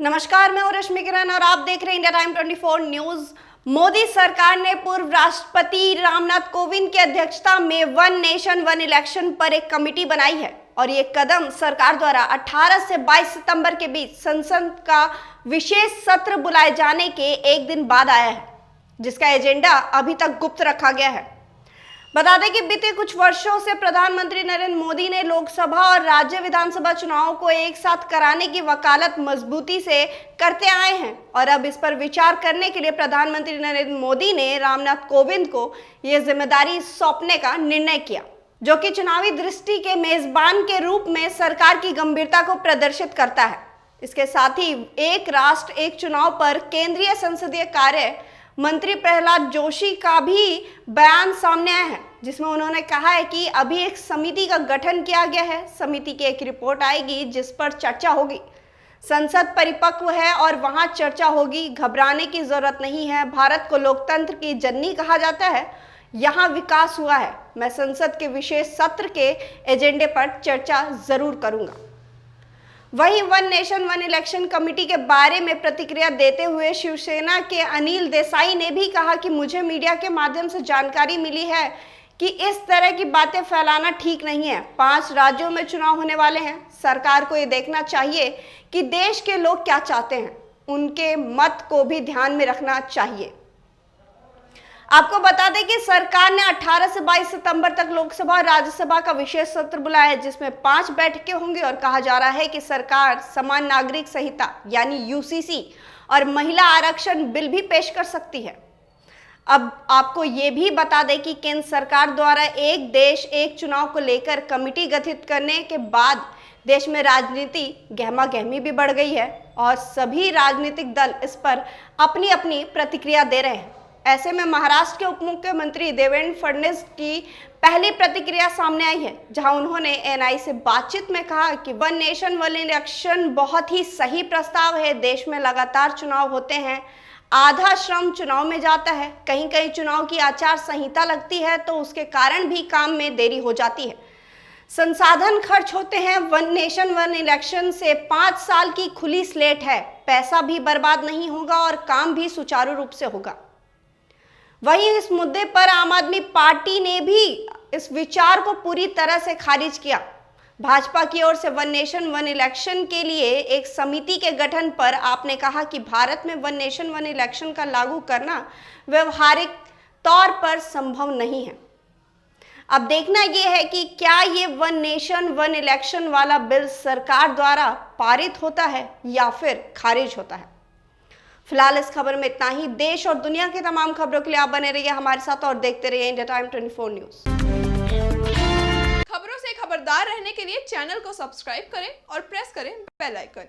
नमस्कार, मैं हूं रश्मि किरण और आप देख रहे हैं इंडिया टाइम 24 न्यूज। मोदी सरकार ने पूर्व राष्ट्रपति रामनाथ कोविंद की अध्यक्षता में वन नेशन वन इलेक्शन पर एक कमेटी बनाई है और ये कदम सरकार द्वारा 18 से 22 सितंबर के बीच संसद का विशेष सत्र बुलाए जाने के एक दिन बाद आया है, जिसका एजेंडा अभी तक गुप्त रखा गया है। बता दें कि बीते कुछ वर्षों से प्रधानमंत्री नरेंद्र मोदी ने लोकसभा और राज्य विधानसभा चुनावों को एक साथ कराने की वकालत मजबूती से करते आए हैं और अब इस पर विचार करने के लिए प्रधानमंत्री नरेंद्र मोदी ने रामनाथ कोविंद को यह जिम्मेदारी सौंपने का निर्णय किया, जो कि चुनावी दृष्टि के मेजबान के रूप में सरकार की गंभीरता को प्रदर्शित करता है। इसके साथ ही एक राष्ट्र एक चुनाव पर केंद्रीय संसदीय कार्य मंत्री प्रहलाद जोशी का भी बयान सामने आया है, जिसमें उन्होंने कहा है कि अभी एक समिति का गठन किया गया है। समिति की एक रिपोर्ट आएगी जिस पर चर्चा होगी। संसद परिपक्व है और वहां चर्चा होगी। घबराने की जरूरत नहीं है। भारत को लोकतंत्र की जननी कहा जाता है, यहाँ विकास हुआ है। मैं संसद के विशेष सत्र के एजेंडे पर चर्चा जरूर करूंगा। वहीं one nation one election committee के बारे में प्रतिक्रिया देते हुए शिवसेना के अनिल देसाई ने भी कहा कि मुझे मीडिया के माध्यम से जानकारी मिली है कि इस तरह की बातें फैलाना ठीक नहीं है। 5 राज्यों में चुनाव होने वाले हैं। सरकार को ये देखना चाहिए कि देश के लोग क्या चाहते हैं, उनके मत को भी ध्यान में रखना चाहिए। आपको बता दें कि सरकार ने 18 से 22 सितंबर तक लोकसभा और राज्यसभा का विशेष सत्र बुलाया है, जिसमें 5 बैठकें होंगी और कहा जा रहा है कि सरकार समान नागरिक संहिता यानी यूसीसी और महिला आरक्षण बिल भी पेश कर सकती है। अब आपको ये भी बता दें कि केंद्र सरकार द्वारा एक देश एक चुनाव को लेकर कमेटी गठित करने के बाद देश में राजनीति गहमागहमी भी बढ़ गई है और सभी राजनीतिक दल इस पर अपनी अपनी प्रतिक्रिया दे रहे हैं। ऐसे में महाराष्ट्र के उप मुख्यमंत्री देवेंद्र फडणवीस की पहली प्रतिक्रिया सामने आई है, जहां उन्होंने एएनआई से बातचीत में कहा कि वन नेशन वन इलेक्शन बहुत ही सही प्रस्ताव है। देश में लगातार चुनाव होते हैं, आधा श्रम चुनाव में जाता है। कहीं कहीं चुनाव की आचार संहिता लगती है तो उसके कारण भी काम में देरी हो जाती है, संसाधन खर्च होते हैं। वन नेशन वन इलेक्शन से 5 साल की खुली स्लेट है, पैसा भी बर्बाद नहीं होगा और काम भी सुचारू रूप से होगा। वहीं इस मुद्दे पर आम आदमी पार्टी ने भी इस विचार को पूरी तरह से खारिज किया। भाजपा की ओर से वन नेशन वन इलेक्शन के लिए एक समिति के गठन पर आपने कहा कि भारत में वन नेशन वन इलेक्शन का लागू करना व्यवहारिक तौर पर संभव नहीं है। अब देखना यह है कि क्या ये वन नेशन वन इलेक्शन वाला बिल सरकार द्वारा पारित होता है या फिर खारिज होता है। फिलहाल इस खबर में इतना ही। देश और दुनिया की तमाम खबरों के लिए आप बने रहिए हमारे साथ और देखते रहिए इंडिया टाइम 24 न्यूज। खबरों से खबरदार रहने के लिए चैनल को सब्सक्राइब करें और प्रेस करें बेल आइकन।